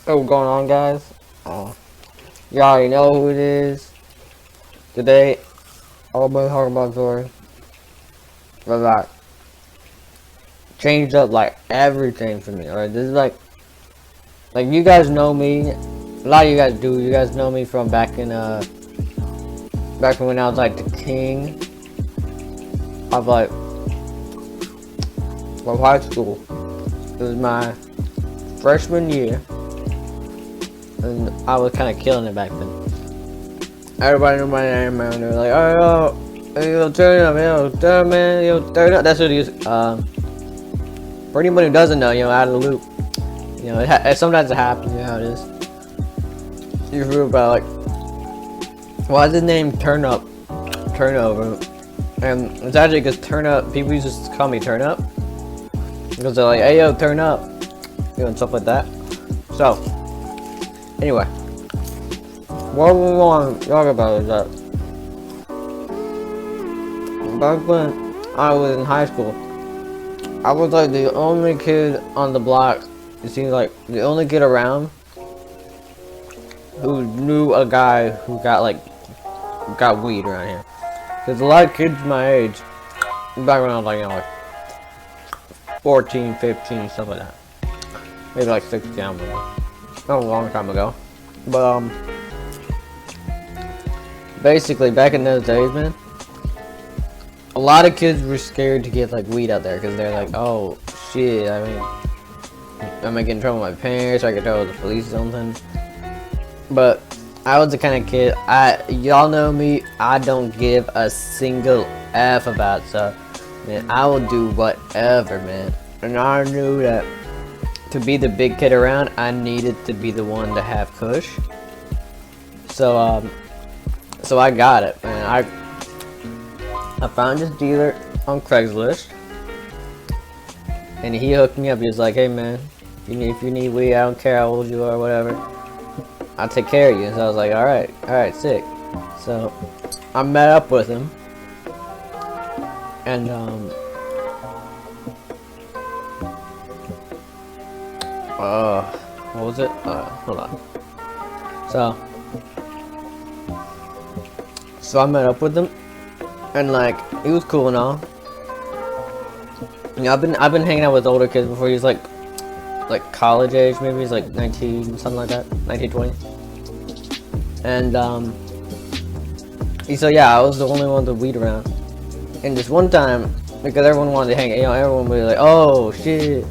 What's going on, guys? You already know who it is. Today, I'm gonna talk about story. But like, changed up like everything for me. Alright, this is like you guys know me. A lot of you guys do. You guys know me from back from when I was like the king of of high school. It was my freshman year, and I was kind of killing it back then. Everybody knew my name, man. They were like, "Oh, yo, turn up, yo, turn, man, yo, turn up." That's what he was. For anyone who doesn't know, out of the loop, sometimes it happens. You know how it is. You hear about like, why is his name Turnover? And it's actually because Turnup. People used to call me Turnup because they're like, "Hey, yo, turn up," and stuff like that. So, anyway. What we want to talk about is that back when I was in high school, I was like the only kid on the block. It seems like the only kid around who knew a guy who got weed around here. There's a lot of kids my age back when I was like 14, 15, stuff like that. Maybe like 16, I don't know. That was a long time ago. But basically, back in those days, man, a lot of kids were scared to get like weed out there because they're like, "Oh shit, I mean, I might get in trouble with my parents, or I get in trouble with the police or something." But I was the kind of kid. Y'all know me. I don't give a single f about stuff. Man, I will do whatever, man. And I knew that to be the big kid around, I needed to be the one to have kush. So I got it, man. I found this dealer on Craigslist, and he hooked me up. He was like, "Hey, man, if you need weed, I don't care how old you are or whatever, I'll take care of you." So I was like, all right, sick. So I met up with him, and what was it? Hold on. So I met up with him, and like he was cool and all. I've been hanging out with older kids before. He was like college age, maybe he's like 19, something like that, 19, 20. And so yeah, I was the only one with weed around. And this one time, because everyone wanted to hang, everyone was like, "Oh shit,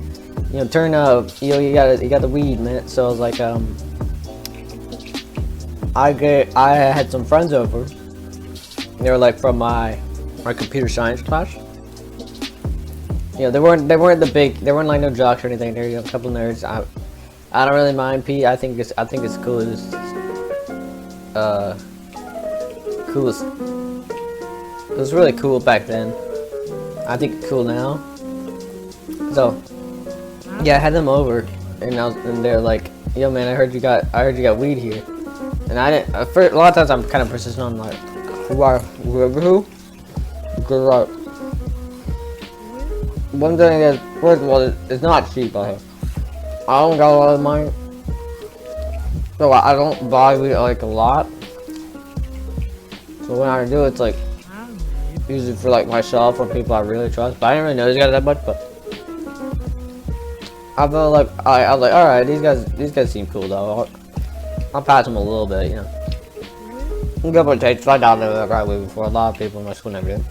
turn up, you got the weed, man." So I was like, I had some friends over. They were like from my computer science class. They weren't like no jocks or anything. They're a couple nerds. I don't really mind Pete. I think it's cool. It's cool. It was really cool back then. I think it's cool now. So yeah, I had them over, and they're like, "Yo, man, I heard you got weed here." And I didn't. A lot of times I'm kind of persistent on like, who? Because one thing is, first of all, it's not cheap out here. I don't got a lot of money, so I don't buy weed like a lot. So when I do, it's like usually for like myself or people I really trust. But I didn't really know these guys that much. But I felt like I was like, all right, these guys seem cool though. I'll pass them a little bit, A couple of takes. I doubt they've ever had weed before. A lot of people in my school never did.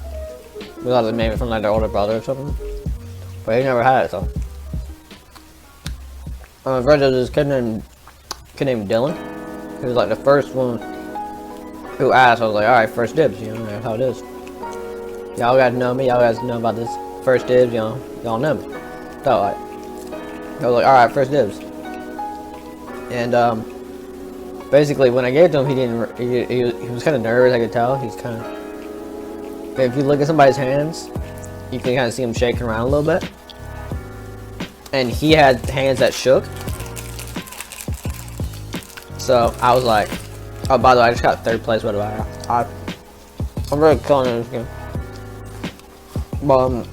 A lot of them maybe from like their older brother or something. But he never had it, so. My friend was this kid named Dylan. He was like the first one who asked. I was like, all right, first dibs, that's how it is. Y'all guys know me. Y'all guys know about this first dibs, y'all know me. So I was like, all right, first dibs. And basically, when I gave it to him, he was kind of nervous. I could tell. He's kind of. If you look at somebody's hands, you can kind of see him shaking around a little bit. And he had hands that shook. So I was like, oh, by the way, I just got third place. What about I'm really killing this game. Boom.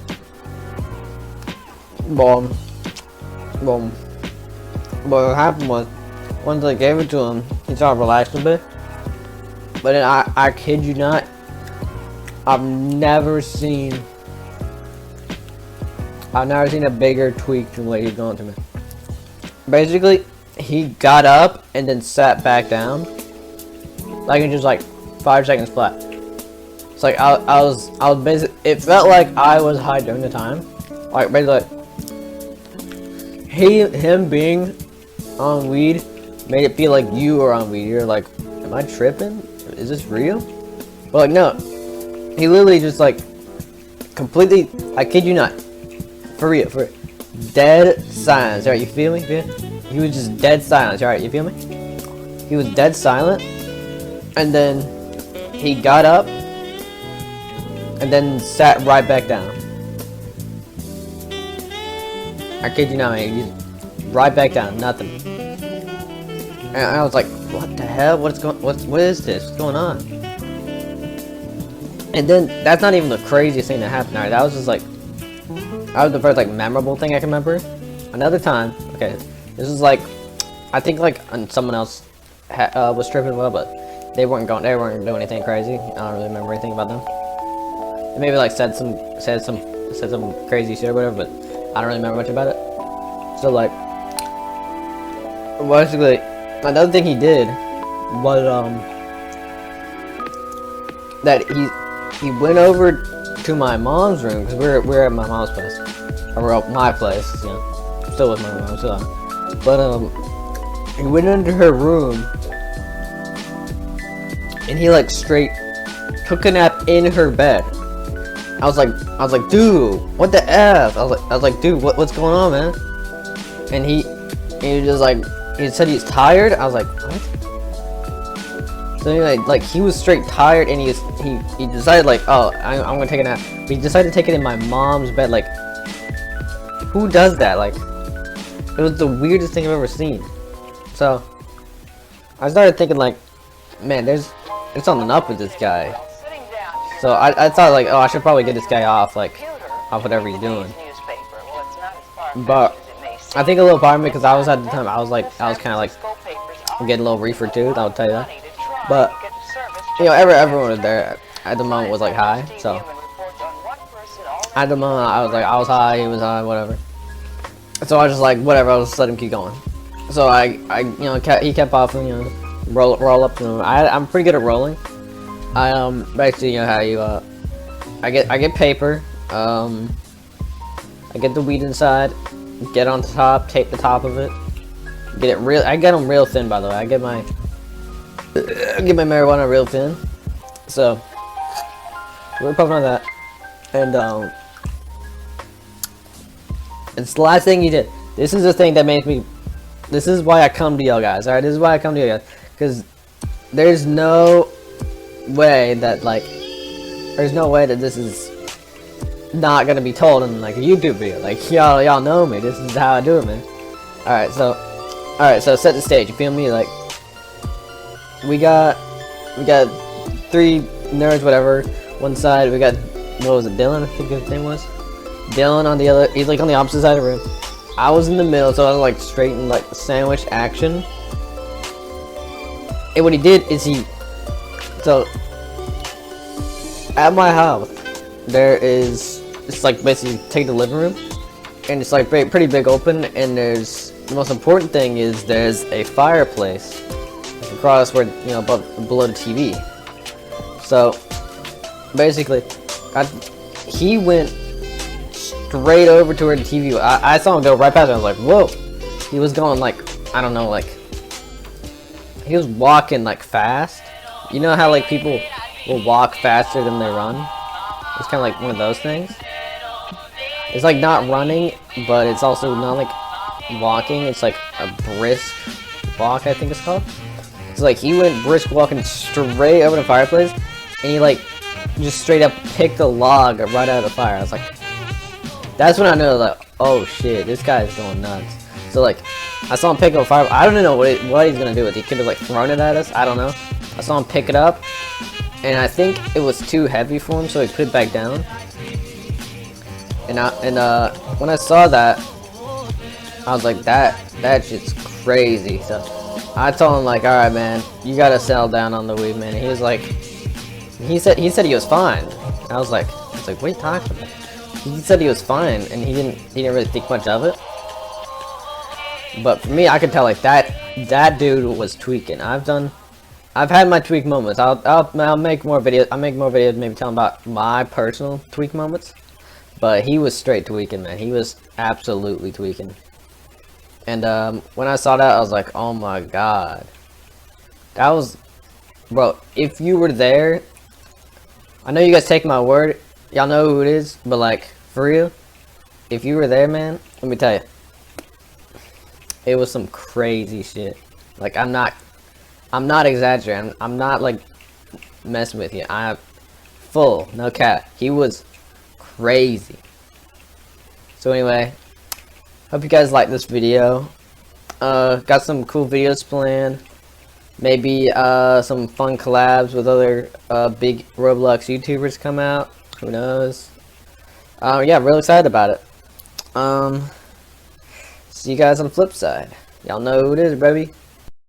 But what happened was, Once I gave it to him, he started relaxing a bit. But then I kid you not, I've never seen a bigger tweak than what he's going through, man. Basically, he got up and then sat back down, like in just like 5 seconds flat. It's like I was basically. It felt like I was high during the time. Like basically, him being on weed made it feel like you were on weed. You're like, am I tripping? Is this real? But like, no. He literally just like completely. I kid you not. For real. Dead silence. Alright, you feel me? He was just dead silence. Alright, you feel me? He was dead silent, and then he got up, and then sat right back down. I kid you not, man. He's right back down. Nothing. And I was like, what the hell? What is this? What's going on? And then that's not even the craziest thing that happened. Alright, that was just like, that was the first like memorable thing I can remember. Another time, okay, this was like, I think like someone else was tripping well, but they weren't doing anything crazy. I don't really remember anything about them. They maybe like said some crazy shit or whatever, but I don't really remember much about it. So like, basically, another thing he did was that he went over to my mom's room, because we're at my mom's place, or my place, you know, still with my mom, still. But he went into her room, and he like straight took a nap in her bed. I was like, dude, what the f? I was like, dude, what's going on, man? And he just like, he said he's tired. I was like, what? So anyway, like he was straight tired, and he decided like, oh, I'm gonna take a nap. But he decided to take it in my mom's bed. Like, who does that? Like, it was the weirdest thing I've ever seen. So I started thinking like, man, there's something up with this guy. So I thought like, oh, I should probably get this guy off whatever he's doing. But I think a little part of me, because I was at the time, I was kind of like getting a little reefer too. I'll tell you that. But you know, everyone was there at the moment was like high. So at the moment I was high, he was high, whatever. So I was just like, whatever. I'll just let him keep going. So I you know, he kept off, you know, roll up. You know, I'm pretty good at rolling. Basically, you know how you I get paper. I get the weed inside, get on top, tape the top of it, get it real. I get them real thin, by the way. I get my marijuana real thin. So we're puffing on that, and it's the last thing he did. This is the thing that makes me. This is why I come to y'all guys. All right, this is why I come to you guys, because there's no way that this is not gonna be told in like a YouTube video. Like y'all know me. This is how I do it, man. All right, so set the stage. You feel me? Like we got 3 nerds, whatever. One side we got, what was it, Dylan? I think his name was Dylan. On the other, he's like on the opposite side of the room. I was in the middle, so I was like straight in like sandwich action. And what he did is so at my house there is, it's like basically take the living room, and it's like pretty big open, and there's, the most important thing is there's a fireplace across where, you know, below the TV. So basically he went straight over to where the TV was. I saw him go right past it. I was like, whoa. He was going like, I don't know, like he was walking like fast. You know how like people will walk faster than they run? It's kind of like one of those things. It's like not running, but it's also not like walking. It's like a brisk walk, I think it's called. So like he went brisk walking straight over the fireplace, and he like just straight up picked a log right out of the fire. I was like, that's when I know, like, oh shit, this guy is going nuts. So like, I saw him pick up a fire. I don't know what he's gonna do with it. He could have like thrown it at us. I don't know. I saw him pick it up, and I think it was too heavy for him, so he put it back down. And when I saw that, I was like, that shit's crazy. So I told him like, all right, man, you gotta settle down on the weed, man. And he was like, he said he was fine. I was like, what are you talking about? He said he was fine, and he didn't really think much of it. But for me, I could tell like that dude was tweaking. I've had my tweak moments. I'll make more videos. I'll make more videos, maybe telling about my personal tweak moments. But he was straight tweaking, man. He was absolutely tweaking. And when I saw that, I was like, oh my god. That was, bro, if you were there, I know you guys take my word, y'all know who it is, but like, for real, if you were there, man, let me tell you, it was some crazy shit. Like, I'm not exaggerating, I'm not like messing with you. I'm full, no cap. He was crazy. So anyway, hope you guys like this video. Got some cool videos planned. Maybe some fun collabs with other big Roblox YouTubers come out. Who knows? Yeah, real excited about it. See you guys on the flip side. Y'all know who it is, baby.